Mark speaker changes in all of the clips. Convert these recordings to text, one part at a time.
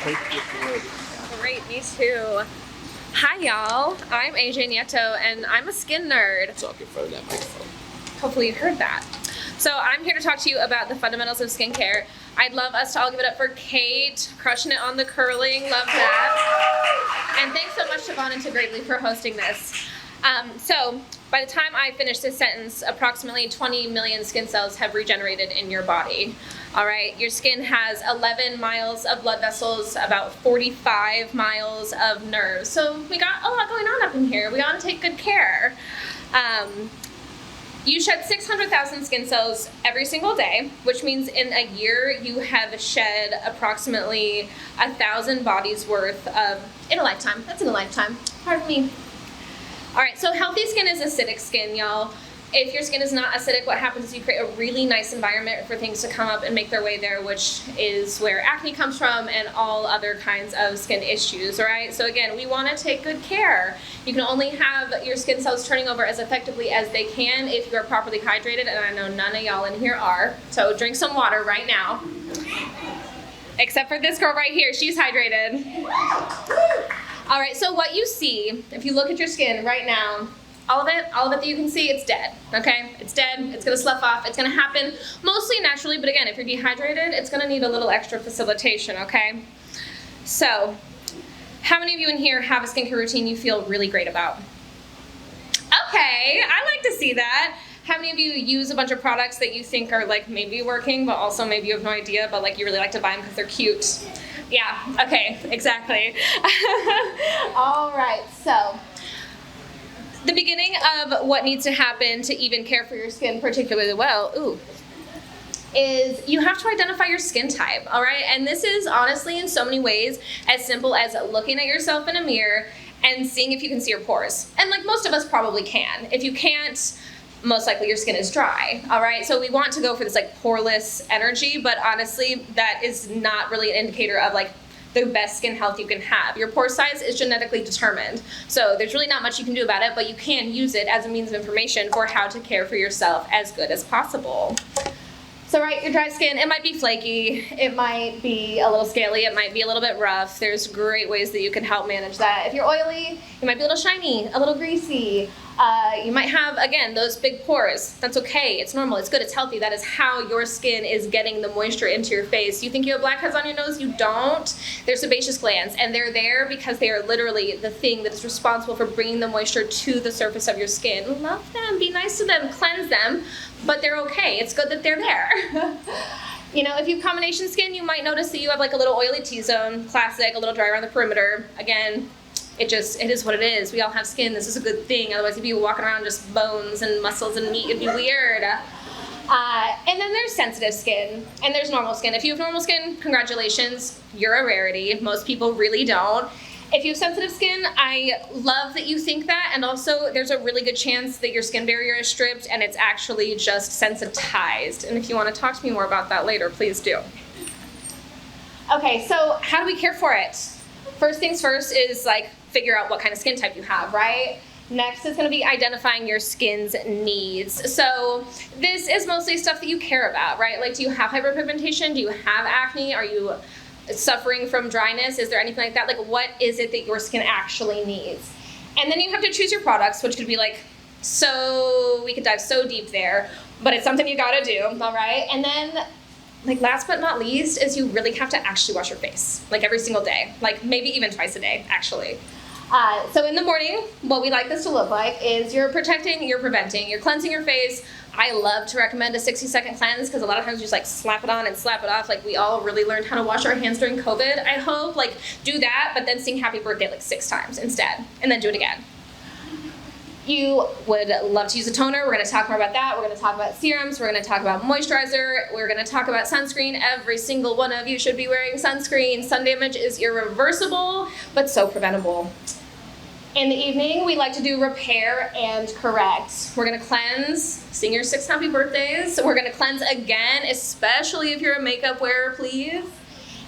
Speaker 1: Great, me too. Hi y'all, I'm AJ Nieto and I'm a skin nerd.
Speaker 2: Talk your phone, that microphone.
Speaker 1: Hopefully you heard that. So I'm here to talk to you about the fundamentals of skincare. I'd love us to all give it up for Kate, crushing it on the curling, love that. And thanks so much to Vaughn and to Greatly for hosting this. So by the time I finish this sentence, approximately 20 million skin cells have regenerated in your body. All right, your skin has 11 miles of blood vessels, about 45 miles of nerves. So we got a lot going on up in here. We ought to take good care. You shed 600,000 skin cells every single day, which means in a year you have shed approximately 1,000 bodies worth of, in a lifetime. That's in a lifetime. Pardon me. All right, so healthy skin is acidic skin, y'all. If your skin is not acidic, what happens is you create a really nice environment for things to come up and make their way there, which is where acne comes from and all other kinds of skin issues, all right? So again, we want to take good care. You can only have your skin cells turning over as effectively as they can if you are properly hydrated, and I know none of y'all in here are. So drink some water right now. Except for this girl right here, she's hydrated. All right, so what you see, if you look at your skin right now, all of it that you can see, it's dead, okay? It's dead, it's gonna slough off, it's gonna happen mostly naturally, but again, if you're dehydrated, it's gonna need a little extra facilitation, okay? So, how many of you in here have a skincare routine you feel really great about? Okay, I like to see that. How many of you use a bunch of products that you think are like maybe working, but also maybe you have no idea, but like you really like to buy them because they're cute? Yeah, okay, exactly. All right, so the beginning of what needs to happen to even care for your skin particularly well, is you have to identify your skin type, all right? And this is honestly in so many ways as simple as looking at yourself in a mirror and seeing if you can see your pores. And like most of us probably can. If you can't, most likely your skin is dry, all right? So we want to go for this like poreless energy, but honestly, that is not really an indicator of like the best skin health you can have. Your pore size is genetically determined. So there's really not much you can do about it, but you can use it as a means of information for how to care for yourself as good as possible. So right, your dry skin, it might be flaky, it might be a little scaly, it might be a little bit rough. There's great ways that you can help manage that. If you're oily, you might be a little shiny, a little greasy. You might have, again, those big pores. That's okay, it's normal, it's good, it's healthy. That is how your skin is getting the moisture into your face. You think you have blackheads on your nose? You don't. They're sebaceous glands, and they're there because they are literally the thing that is responsible for bringing the moisture to the surface of your skin. Love them, be nice to them, cleanse them, but they're okay. It's good that they're there. You know, if you have combination skin, you might notice that you have like a little oily T-zone, classic, a little dry around the perimeter. Again, it is what it is. We all have skin. This is a good thing. Otherwise, if you were walking around just bones and muscles and meat, it'd be weird. And then there's sensitive skin, and there's normal skin. If you have normal skin, congratulations, you're a rarity. Most people really don't. If you have sensitive skin, I love that you think that, and also there's a really good chance that your skin barrier is stripped and it's actually just sensitized. And if you want to talk to me more about that later, please do. Okay, so how do we care for it? First things first is like figure out what kind of skin type you have, right? Next is going to be identifying your skin's needs. So this is mostly stuff that you care about, right? Like, do you have hyperpigmentation? Do you have acne? Are you suffering from dryness? Is there anything like that? Like, what is it that your skin actually needs? And then you have to choose your products, which could be like, so we could dive so deep there, but it's something you gotta do, all right? And then, like, last but not least is you really have to actually wash your face, like every single day, like maybe even twice a day, actually. So in the morning, what we like this to look like is you're protecting, you're preventing, you're cleansing your face. I love to recommend a 60-second cleanse because a lot of times you just like slap it on and slap it off. Like, we all really learned how to wash our hands during COVID, I hope. Like, do that, but then sing happy birthday like 6 times instead, and then do it again. You would love to use a toner. We're going to talk more about that. We're going to talk about serums. We're going to talk about moisturizer. We're going to talk about sunscreen. Every single one of you should be wearing sunscreen. Sun damage is irreversible, but so preventable. In the evening, we like to do repair and correct. We're gonna cleanse, sing your 6 happy birthdays. We're gonna cleanse again, especially if you're a makeup wearer, please.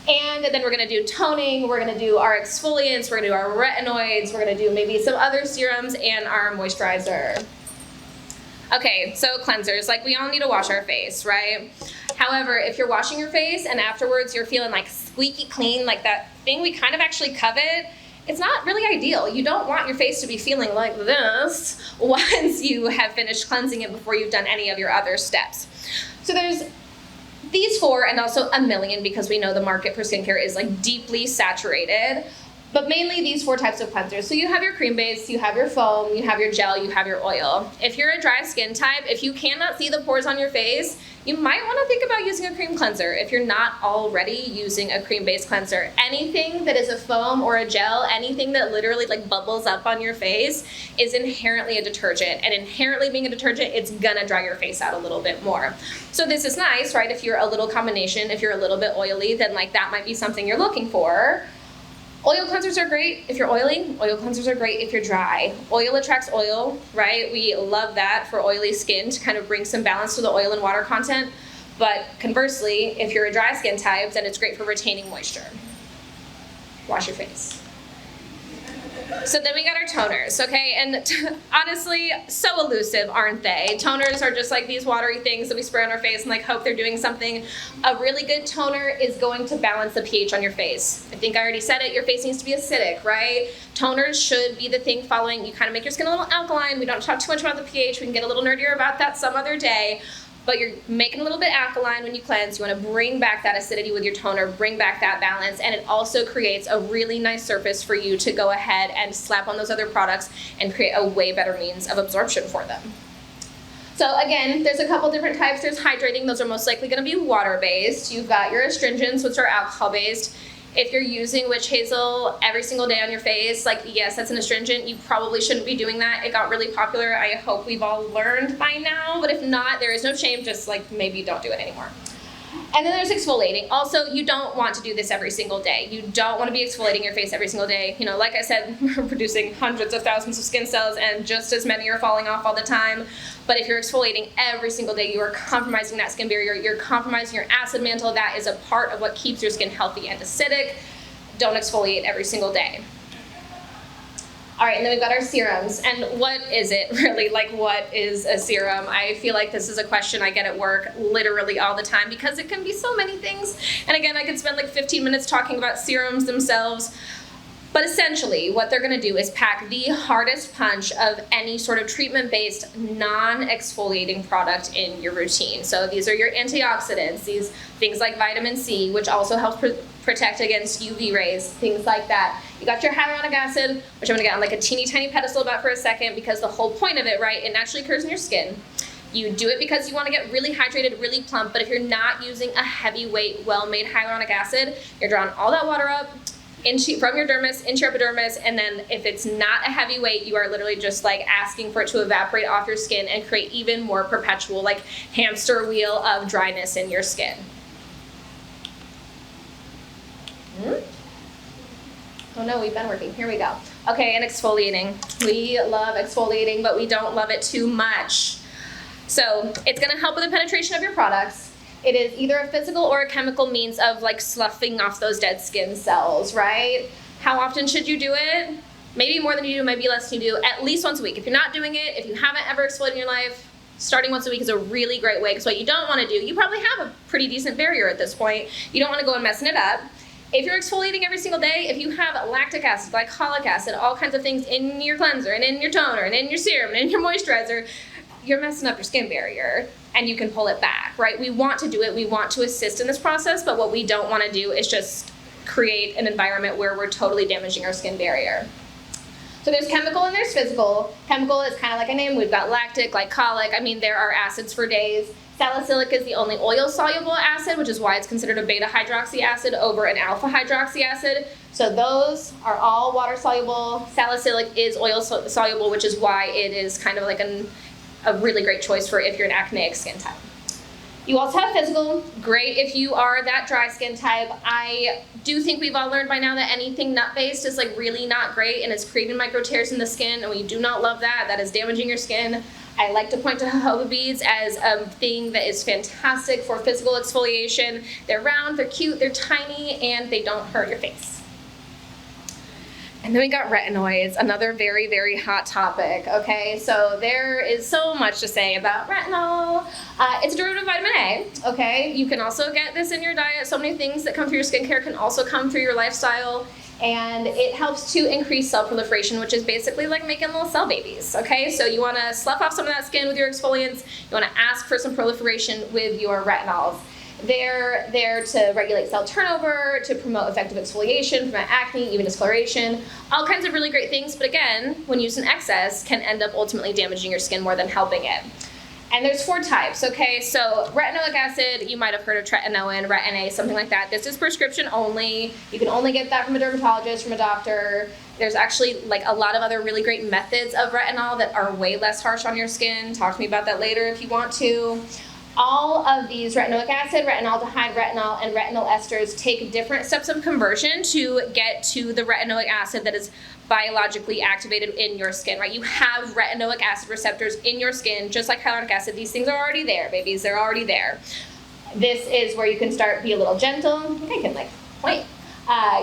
Speaker 1: And then we're gonna do toning, we're gonna do our exfoliants, we're gonna do our retinoids, we're gonna do maybe some other serums and our moisturizer. Okay, so cleansers, like we all need to wash our face, right? However, if you're washing your face and afterwards you're feeling like squeaky clean, like that thing we kind of actually covet, it's not really ideal. You don't want your face to be feeling like this once you have finished cleansing it before you've done any of your other steps. So there's these 4 and also a million, because we know the market for skincare is like deeply saturated. But mainly these 4 types of cleansers. So you have your cream base, you have your foam, you have your gel, you have your oil. If you're a dry skin type, if you cannot see the pores on your face, you might want to think about using a cream cleanser if you're not already using a cream-based cleanser. Anything that is a foam or a gel, anything that literally like bubbles up on your face is inherently a detergent. And inherently being a detergent, it's gonna dry your face out a little bit more. So this is nice, right? If you're a little combination, if you're a little bit oily, then like that might be something you're looking for. Oil cleansers are great if you're oily. Oil cleansers are great if you're dry. Oil attracts oil, right? We love that for oily skin to kind of bring some balance to the oil and water content. But conversely, if you're a dry skin type, then it's great for retaining moisture. Wash your face. So then we got our toners, okay? And honestly, so elusive, aren't they? Toners are just like these watery things that we spray on our face and like hope they're doing something. A really good toner is going to balance the pH on your face. I think I already said it, your face needs to be acidic, right? Toners should be the thing following, you kind of make your skin a little alkaline. We don't talk too much about the pH, we can get a little nerdier about that some other day. But you're making a little bit alkaline when you cleanse. You want to bring back that acidity with your toner, bring back that balance, and it also creates a really nice surface for you to go ahead and slap on those other products and create a way better means of absorption for them. So again, there's a couple different types. There's hydrating. Those are most likely going to be water-based. You've got your astringents, which are alcohol-based. If you're using witch hazel every single day on your face, like, yes, that's an astringent. You probably shouldn't be doing that. It got really popular. I hope we've all learned by now, but if not, there is no shame. Just like maybe don't do it anymore. And then there's exfoliating. Also, you don't want to do this every single day. You don't want to be exfoliating your face every single day. You know, like I said, we're producing hundreds of thousands of skin cells and just as many are falling off all the time. But if you're exfoliating every single day, you are compromising that skin barrier. You're compromising your acid mantle. That is a part of what keeps your skin healthy and acidic. Don't exfoliate every single day. All right, and then we've got our serums. And what is it really? Like, what is a serum? I feel like this is a question I get at work literally all the time because it can be so many things. And again, I could spend like 15 minutes talking about serums themselves. But essentially, what they're gonna do is pack the hardest punch of any sort of treatment-based, non-exfoliating product in your routine. So these are your antioxidants, these things like vitamin C, which also helps protect against UV rays, things like that. You got your hyaluronic acid, which I'm gonna get on like a teeny tiny pedestal about for a second because the whole point of it, right, it naturally occurs in your skin. You do it because you want to get really hydrated, really plump, but if you're not using a heavyweight, well-made hyaluronic acid, you're drawing all that water up from your dermis into your epidermis, and then if it's not a heavy weight, you are literally just like asking for it to evaporate off your skin and create even more perpetual like hamster wheel of dryness in your skin. Oh no, we've been working. Here we go. Okay, and exfoliating. We love exfoliating, but we don't love it too much. So it's gonna help with the penetration of your products. It is either a physical or a chemical means of like sloughing off those dead skin cells, right? How often should you do it? Maybe more than you do, maybe less than you do, at least once a week. If you're not doing it, if you haven't ever exfoliated in your life, starting once a week is a really great way because what you don't want to do, you probably have a pretty decent barrier at this point. You don't want to go and messing it up. If you're exfoliating every single day, if you have lactic acid, glycolic acid, all kinds of things in your cleanser and in your toner and in your serum and in your moisturizer, you're messing up your skin barrier and you can pull it back, right? We want to do it, we want to assist in this process, but what we don't want to do is just create an environment where we're totally damaging our skin barrier. So there's chemical and there's physical. Chemical is kind of like a name. We've got lactic, glycolic. I mean, there are acids for days. Salicylic is the only oil-soluble acid, which is why it's considered a beta-hydroxy acid over an alpha-hydroxy acid. So those are all water-soluble. Salicylic is oil-soluble, which is why it is kind of like a really great choice for if you're an acneic skin type. You also have physical, great if you are that dry skin type. I do think we've all learned by now that anything nut-based is like really not great and it's creating micro tears in the skin, and we do not love that. That is damaging your skin. I like to point to jojoba beads as a thing that is fantastic for physical exfoliation. They're round, they're cute, they're tiny, and they don't hurt your face. And then we got retinoids, another very, very hot topic, okay? So there is so much to say about retinol. It's a derivative of vitamin A, okay? You can also get this in your diet. So many things that come through your skincare can also come through your lifestyle. And it helps to increase cell proliferation, which is basically like making little cell babies, okay? So you wanna slough off some of that skin with your exfoliants. You wanna ask for some proliferation with your retinols. They're there to regulate cell turnover, to promote effective exfoliation, prevent acne, even discoloration, all kinds of really great things, but again, when used in excess, can end up ultimately damaging your skin more than helping it. And there's 4 types, okay? So retinoic acid, you might have heard of tretinoin, Retin-A, something like that. This is prescription only. You can only get that from a dermatologist, from a doctor. There's actually like a lot of other really great methods of retinol that are way less harsh on your skin. Talk to me about that later if you want to. All of these retinoic acid, retinaldehyde, retinol, and retinol esters take different steps of conversion to get to the retinoic acid that is biologically activated in your skin, right? You have retinoic acid receptors in your skin, just like hyaluronic acid. These things are already there, babies. They're already there. This is where you can start, be a little gentle. I think I can like point.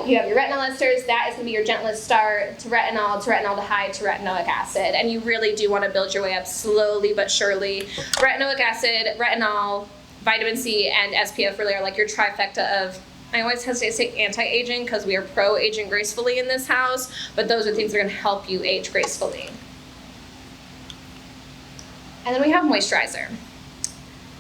Speaker 1: You have your retinol esters. That is going to be your gentlest start to retinol, to retinaldehyde, to retinoic acid. And you really do want to build your way up slowly but surely. Retinoic acid, retinol, vitamin C, and SPF really are like your trifecta of, I always hesitate to say anti-aging because we are pro-aging gracefully in this house, but those are things that are going to help you age gracefully. And then we have moisturizer.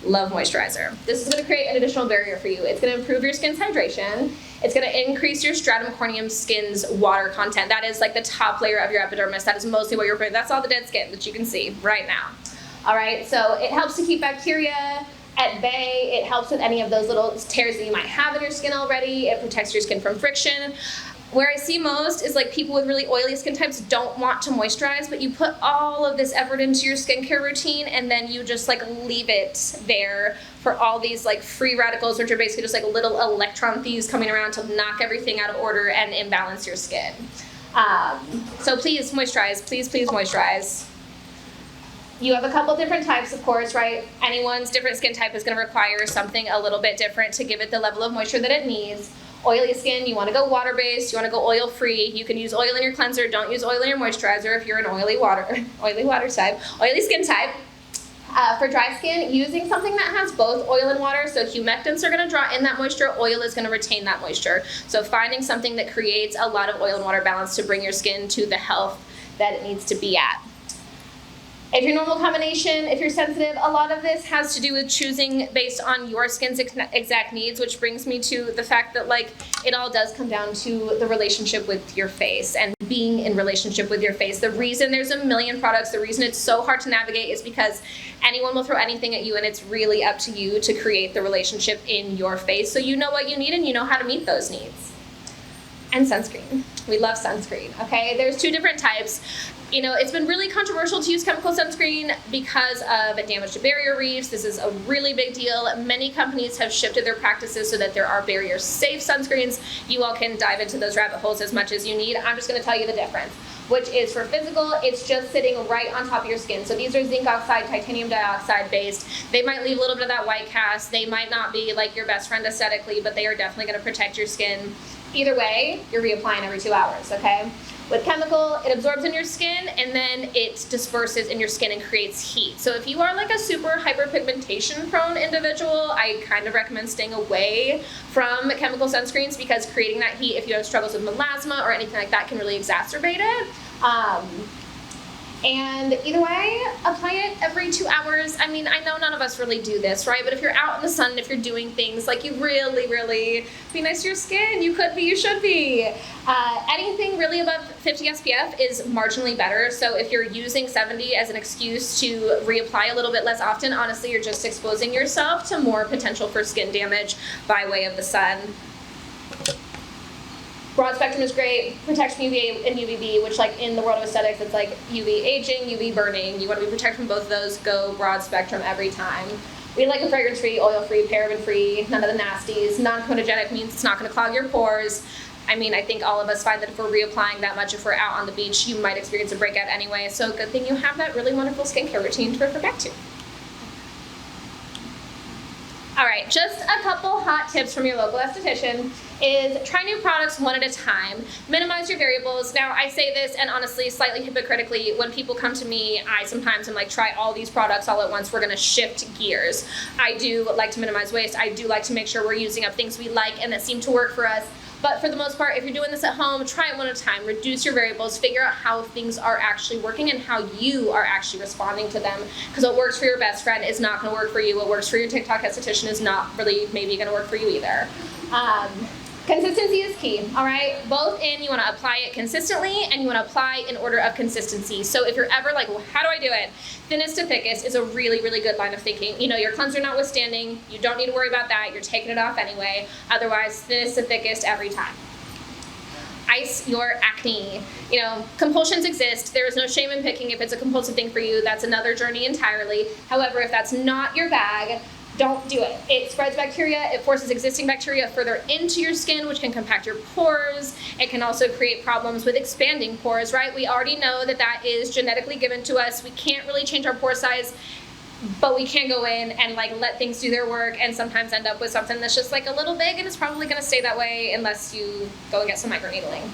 Speaker 1: Love moisturizer. This is going to create an additional barrier for you. It's going to improve your skin's hydration. It's going to increase your stratum corneum skin's water content. That is like the top layer of your epidermis. That is mostly what you're putting. That's all the dead skin that you can see right now. All right, so it helps to keep bacteria at bay. It helps with any of those little tears that you might have in your skin already. It protects your skin from friction. Where I see most is like people with really oily skin types don't want to moisturize, but you put all of this effort into your skincare routine and then you just like leave it there for all these like free radicals, which are basically just like little electron thieves coming around to knock everything out of order and imbalance your skin. So please moisturize, please moisturize. You have a couple different types, of course, right? Anyone's different skin type is going to require something a little bit different to give it the level of moisture that it needs. Oily skin, you want to go water-based, you want to go oil-free. You can use oil in your cleanser, don't use oil in your moisturizer if you're an oily skin type. For dry skin, using something that has both oil and water, so humectants are going to draw in that moisture, oil is going to retain that moisture. So finding something that creates a lot of oil and water balance to bring your skin to the health that it needs to be at. If you're normal combination, if you're sensitive, a lot of this has to do with choosing based on your skin's exact needs, which brings me to the fact that like it all does come down to the relationship with your face and being in relationship with your face. The reason there's a million products, the reason it's so hard to navigate is because anyone will throw anything at you and it's really up to you to create the relationship in your face so you know what you need and you know how to meet those needs. And sunscreen. We love sunscreen, okay? There's 2 different types. You know, it's been really controversial to use chemical sunscreen because of damage to barrier reefs. This is a really big deal. Many companies have shifted their practices so that there are barrier-safe sunscreens. You all can dive into those rabbit holes as much as you need. I'm just going to tell you the difference, which is for physical, it's just sitting right on top of your skin. So these are zinc oxide, titanium dioxide based. They might leave a little bit of that white cast. They might not be like your best friend aesthetically, but they are definitely going to protect your skin. Either way, you're reapplying every 2 hours, okay? With chemical, it absorbs in your skin and then it disperses in your skin and creates heat. So if you are like a super hyperpigmentation prone individual, I kind of recommend staying away from chemical sunscreens because creating that heat, if you have struggles with melasma or anything like that, can really exacerbate it. And either way, apply it every 2 hours. I mean, I know none of us really do this, right? But if you're out in the sun, if you're doing things, like you really be nice to your skin. You could be, you should be. Anything really above 50 SPF is marginally better. So if you're using 70 as an excuse to reapply a little bit less often, honestly, you're just exposing yourself to more potential for skin damage by way of the sun. Broad spectrum is great, protects from UVA and UVB, which like in the world of aesthetics, it's like UV aging, UV burning. You want to be protected from both of those, go broad spectrum every time. We like a fragrance-free, oil-free, paraben-free, none of the nasties. Non-comedogenic means it's not going to clog your pores. I mean, I think all of us find that if we're reapplying that much, if we're out on the beach, you might experience a breakout anyway. So good thing you have that really wonderful skincare routine to refer back to. All right, just a couple hot tips from your local esthetician. is try new products one at a time. Minimize your variables. Now, I say this, and honestly, slightly hypocritically, when people come to me, I sometimes am like, try all these products all at once. We're going to shift gears. I do like to minimize waste. I do like to make sure we're using up things we like and that seem to work for us. But for the most part, if you're doing this at home, try it one at a time. Reduce your variables. Figure out how things are actually working and how you are actually responding to them. Because what works for your best friend is not going to work for you. What works for your TikTok esthetician is not really maybe going to work for you either. Consistency is key, all right? Both in, you want to apply it consistently, and you want to apply in order of consistency. So if you're ever like, well, how do I do it? Thinnest to thickest is a really, really good line of thinking. You know, your cleanser notwithstanding, you don't need to worry about that. You're taking it off anyway. Otherwise, thinnest to thickest every time. Ice your acne. You know, compulsions exist. There is no shame in picking if it's a compulsive thing for you. That's another journey entirely. However, if that's not your bag, don't do it. It spreads bacteria. It forces existing bacteria further into your skin, which can compact your pores. It can also create problems with expanding pores, right? We already know that that is genetically given to us. We can't really change our pore size, but we can go in and like let things do their work and sometimes end up with something that's just like a little big, and it's probably going to stay that way unless you go and get some microneedling.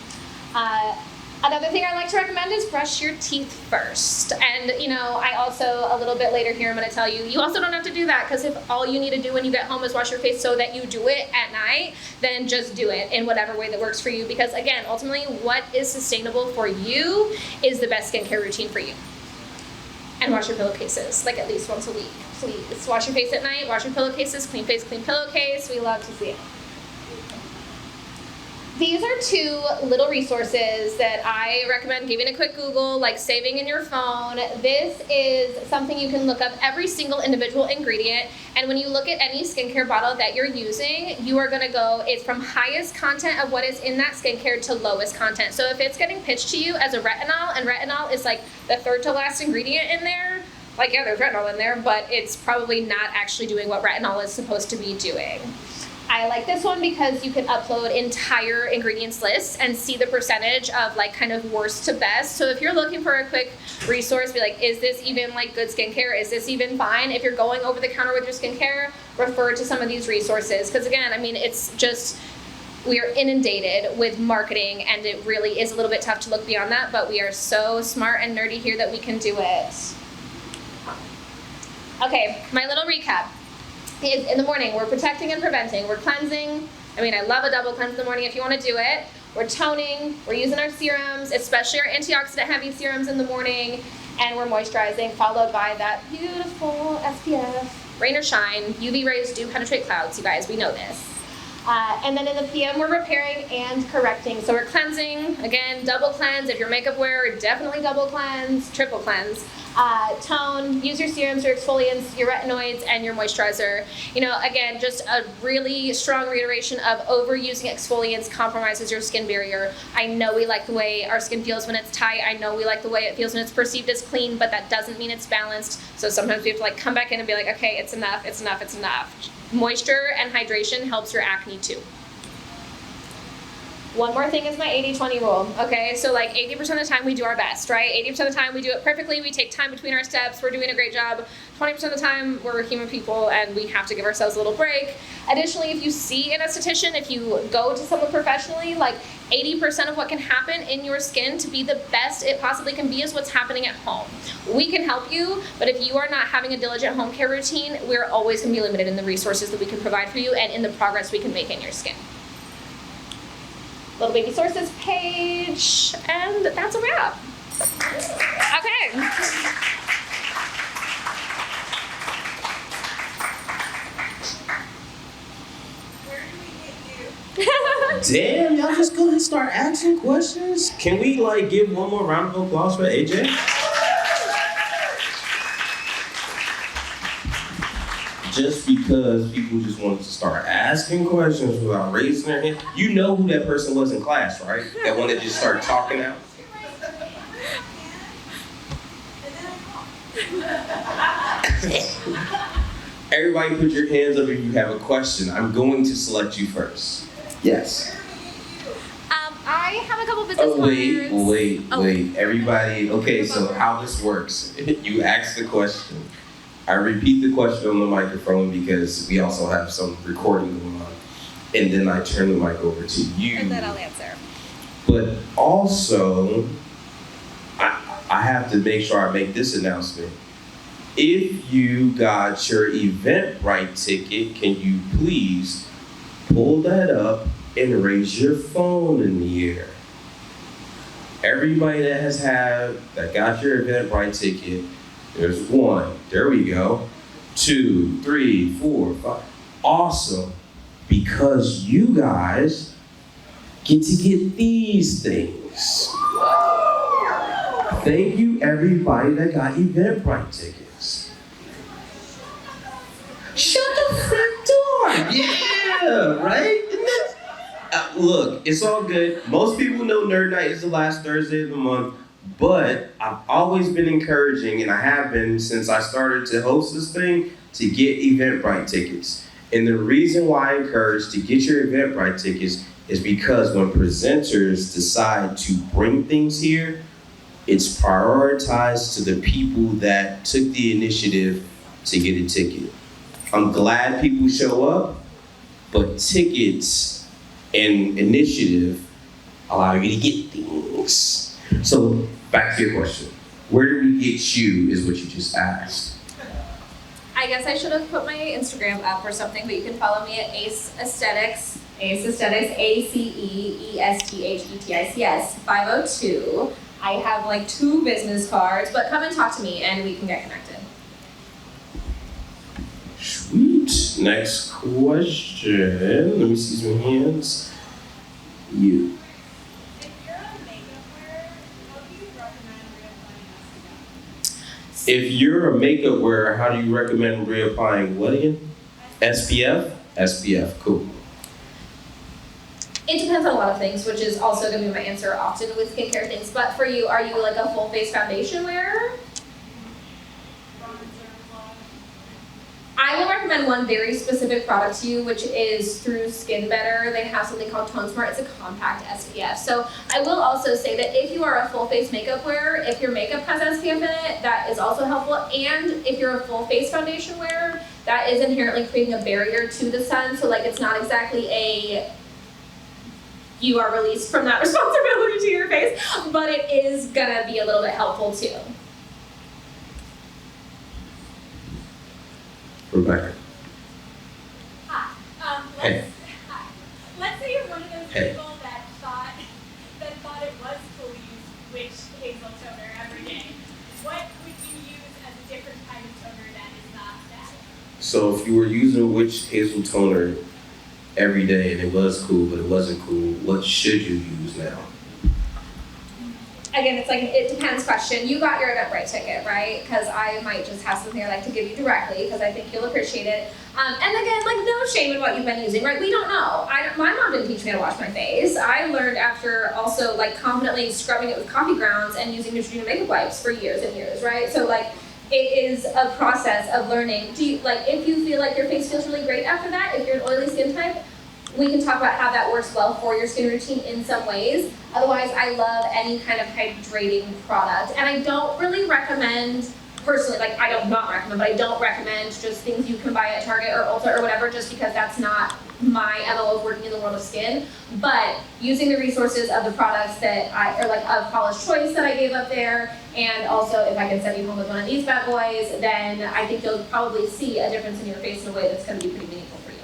Speaker 1: Another thing I like to recommend is brush your teeth first. And, you know, I also, a little bit later here, I'm going to tell you, you also don't have to do that, because if all you need to do when you get home is wash your face so that you do it at night, then just do it in whatever way that works for you. Because, again, ultimately, what is sustainable for you is the best skincare routine for you. And wash your pillowcases, like at least once a week, please. Wash your face at night, wash your pillowcases, clean face, clean pillowcase. We love to see it. These are two little resources that I recommend giving a quick Google, like saving in your phone. This is something you can look up every single individual ingredient, and when you look at any skincare bottle that you're using, you are gonna go, it's from highest content of what is in that skincare to lowest content. So if it's getting pitched to you as a retinol, and retinol is like the third to last ingredient in there, like yeah, there's retinol in there, but it's probably not actually doing what retinol is supposed to be doing. I like this one because you can upload entire ingredients lists and see the percentage of like kind of worst to best. So if you're looking for a quick resource, be like, is this even like good skincare? Is this even fine? If you're going over the counter with your skincare, refer to some of these resources. Because again, I mean, it's just, we are inundated with marketing, and it really is a little bit tough to look beyond that, but we are so smart and nerdy here that we can do it. Okay, my little recap. In the morning, we're protecting and preventing. We're cleansing. I mean, I love a double cleanse in the morning if you want to do it. We're toning. We're using our serums, especially our antioxidant heavy serums in the morning. And we're moisturizing, followed by that beautiful SPF. Rain or shine, UV rays do penetrate clouds, you guys. We know this. And then in the PM, we're repairing and correcting. So we're cleansing, again, double cleanse. If you're makeup wearer, definitely double cleanse, triple cleanse. Tone, use your serums, your exfoliants, your retinoids, and your moisturizer. You know, again, just a really strong reiteration of overusing exfoliants compromises your skin barrier. I know we like the way our skin feels when it's tight. I know we like the way it feels when it's perceived as clean, but that doesn't mean it's balanced. So sometimes we have to like come back in and be like, okay, it's enough, it's enough, it's enough. Moisture and hydration helps your acne too. One more thing is my 80-20 rule, okay? So like 80% of the time we do our best, right? 80% of the time we do it perfectly, we take time between our steps, we're doing a great job. 20% of the time we're human people and we have to give ourselves a little break. Additionally, if you see an esthetician, if you go to someone professionally, like 80% of what can happen in your skin to be the best it possibly can be is what's happening at home. We can help you, but if you are not having a diligent home care routine, we're always gonna be limited in the resources that we can provide for you and in the progress we can make in your skin. Little baby sources page, and that's a wrap. Okay.
Speaker 2: Damn, y'all just gonna start asking questions? Can we like give one more round of applause for AJ? Just because people just wanted to start asking questions without raising their hand. You know who that person was in class, right? That one that just started talking out. Everybody put your hands up if you have a question. I'm going to select you first. Yes.
Speaker 1: I have a couple business cards.
Speaker 2: Wait. Everybody, okay, so how this works. You ask the question. I repeat the question on the microphone because we also have some recording going on. and then I turn the mic over to you.
Speaker 1: And then I'll answer.
Speaker 2: But also, I have to make sure I make this announcement. If you got your Eventbrite ticket, can you please pull that up and raise your phone in the air? Everybody that got your Eventbrite ticket, there's 1. There we go. 2, 3, 4, 5. Awesome. Because you guys get to get these things. Thank you, everybody that got Eventbrite tickets. Shut the front door. Yeah, right? Look, it's all good. Most people know Nerd Night is the last Thursday of the month, but I've always been encouraging, and I have been since I started to host this thing, to get Eventbrite tickets. And the reason why I encourage to get your Eventbrite tickets is because when presenters decide to bring things here, it's prioritized to the people that took the initiative to get a ticket. I'm glad people show up, but tickets and initiative allow you to get things. So back to your question. Where do we get you is what you just asked.
Speaker 1: I guess I should have put my Instagram up or something, but you can follow me at Ace Esthetics. Ace Esthetics, ACEESTHETICS 502. I have like 2 business cards, but come and talk to me and we can get connected.
Speaker 2: Sweet. Next question. Let me see some hands. You. If you're a makeup wearer, how do you recommend reapplying what again? SPF? SPF, cool.
Speaker 1: It depends on a lot of things, which is also going to be my answer often with skincare things. But for you, are you like a full face foundation wearer? I will recommend one very specific product to you, which is through Skin Better. They have something called Tone Smart. It's a compact SPF. So I will also say that if you are a full face makeup wearer, if your makeup has SPF in it, that is also helpful. And if you're a full face foundation wearer, that is inherently creating a barrier to the sun. So like it's not exactly you are released from that responsibility to your face, but it is gonna be a little bit helpful too.
Speaker 2: Rebecca.
Speaker 3: Hi.
Speaker 2: Hey.
Speaker 3: Let's say you're one of those
Speaker 2: Hey.
Speaker 3: people that thought it was cool to use witch hazel toner every day. What would you use as a different kind of toner that is not that?
Speaker 2: So if you were using witch hazel toner every day and it was cool, but it wasn't cool, what should you use now?
Speaker 1: Again, it's like, it depends question. You got your Eventbrite ticket, right? Because I might just have something I'd like to give you directly because I think you'll appreciate it. And again, like no shame in what you've been using, right? We don't know. My mom didn't teach me how to wash my face. I learned after also like confidently scrubbing it with coffee grounds and using Neutrogena makeup wipes for years and years, right? So like, it is a process of learning. Do you, like, if you feel like your face feels really great after that, if you're an oily skin type, we can talk about how that works well for your skin routine in some ways. Otherwise, I love any kind of hydrating product. And I don't really recommend, personally, like I don't not recommend, but I don't recommend just things you can buy at Target or Ulta or whatever, just because that's not my MO of working in the world of skin. But using the resources of the products that or like of Paula's Choice that I gave up there, and also if I can send you home with one of these bad boys, then I think you'll probably see a difference in your face in a way that's gonna be pretty meaningful for you.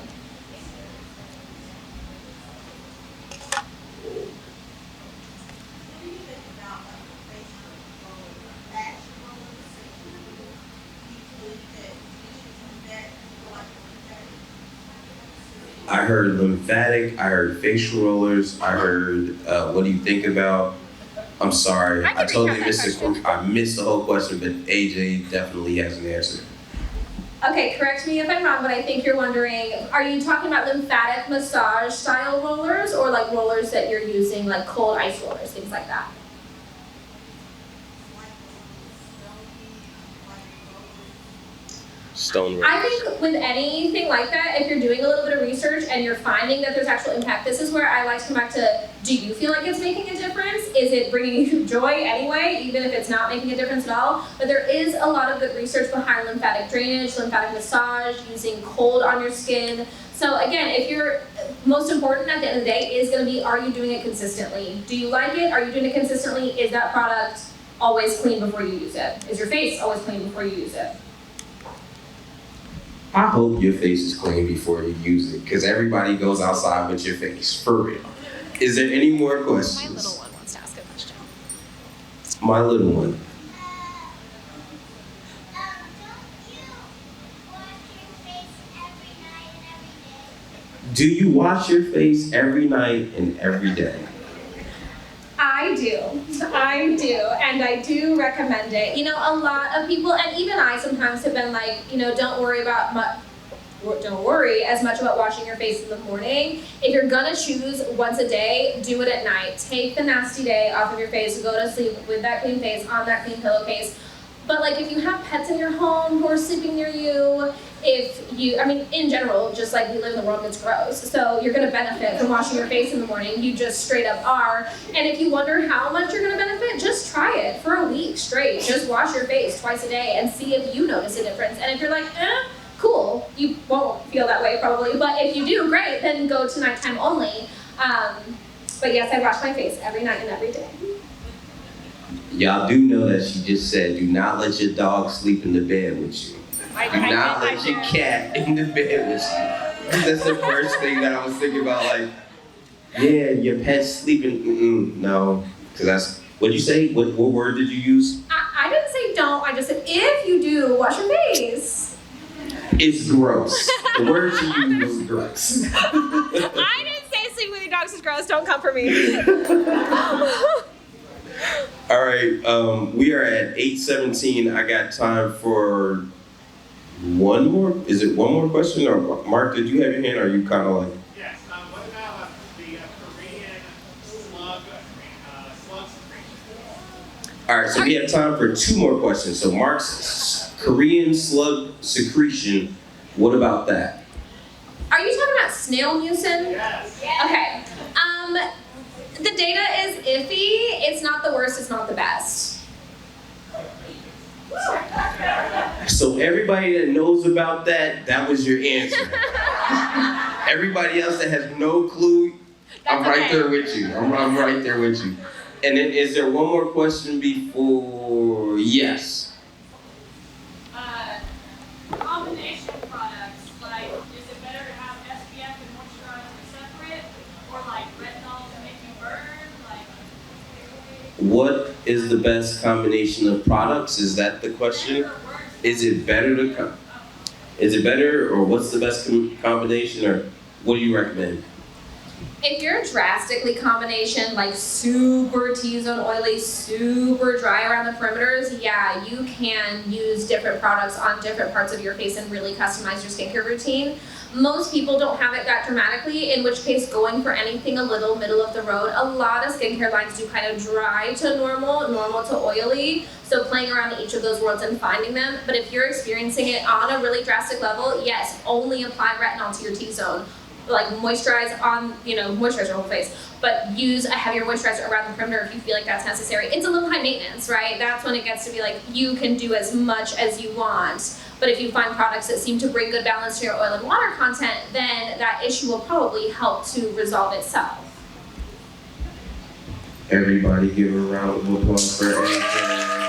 Speaker 2: I heard lymphatic, I heard facial rollers, I heard what do you think about? I'm sorry,
Speaker 1: I can
Speaker 2: I totally
Speaker 1: recap that
Speaker 2: missed
Speaker 1: question.
Speaker 2: I missed the whole question, but AJ definitely has an answer.
Speaker 1: Okay, correct me if I'm wrong, but I think you're wondering, are you talking about lymphatic massage style rollers or like rollers that you're using, like cold ice rollers, things like that?
Speaker 2: Stone rollers.
Speaker 1: I think with anything like that, if you're doing a little bit of research and you're finding that there's actual impact, this is where I like to come back to, do you feel like it's making a difference? Is it bringing you joy anyway, even if it's not making a difference at all? But there is a lot of good research behind lymphatic drainage, lymphatic massage, using cold on your skin.
Speaker 4: So again, if you're, most important at the end of the day is gonna be, are you doing it consistently? Do you like it? Are you doing it consistently? Is that product always clean before you use it? Is your face always clean before you use it?
Speaker 2: I hope your face is clean before you use it, because everybody goes outside with your face, for real. Is there any more questions?
Speaker 1: My little one wants to ask a question.
Speaker 2: My little one. Do you wash your face every night and every day?
Speaker 4: I do, and I do recommend it. You know, a lot of people, and even I sometimes have been like, you know, don't worry as much about washing your face in the morning. If you're gonna choose once a day, do it at night. Take the nasty day off of your face, go to sleep with that clean face, on that clean pillowcase. But like if you have pets in your home who are sleeping near you, in general, just like we live in the world that's gross, so you're gonna benefit from washing your face in the morning, you just straight up are. And if you wonder how much you're gonna benefit, just try it for a week straight. Just wash your face twice a day and see if you notice a difference. And if you're like, cool, you won't feel that way probably, but if you do, great, then go to nighttime only. But yes, I wash my face every night and every day.
Speaker 2: Y'all do know that she just said, do not let your dog sleep in the bed with you. Do not let your cat in the bed with you. That's the first thing that I was thinking about, like, yeah, your pet's sleeping, no. Because that's, what'd you say? What word did you use?
Speaker 4: I didn't say don't, I just said if you do, wash your face.
Speaker 2: It's gross. The word she used was gross.
Speaker 1: I didn't say sleeping with your dogs is gross. Don't come for me.
Speaker 2: All right, we are at 8:17. I got time for one more. Is it one more question? Or Mark, did you have your hand? Or are you kind of like?
Speaker 5: Yes. What about the Korean slug secretion?
Speaker 2: All right, so we have time for two more questions. So Mark's Korean slug secretion. What about that?
Speaker 4: Are you talking about snail mucin?
Speaker 5: Yes.
Speaker 4: Okay. The data is iffy. It's not the worst, it's not the best.
Speaker 2: So everybody that knows about that, that was your answer. Everybody else that has no clue, I'm right there with you. I'm right there with you. And then is there one more question before? Yes.
Speaker 3: Combination products, like, is it better to have SPF and moisturizer separate, or like retinol to make you burn? Like,
Speaker 2: What is the best combination of products? Is that the question? Is it better to is it better, or what's the best combination, or what do you recommend?
Speaker 4: If you're drastically combination, like super T-zone oily, super dry around the perimeters, yeah, you can use different products on different parts of your face and really customize your skincare routine. Most people don't have it that dramatically, in which case going for anything a little middle of the road. A lot of skincare lines do kind of dry to normal to oily, so playing around in each of those worlds and finding them. But if you're experiencing it on a really drastic level, yes, only apply retinol to your T-zone. Like moisturize on, moisturize your whole face, but use a heavier moisturizer around the perimeter if you feel like that's necessary. It's a little high maintenance, right? That's when it gets to be like, you can do as much as you want. But if you find products that seem to bring good balance to your oil and water content, then that issue will probably help to resolve itself.
Speaker 2: Everybody give a round of applause for AJ.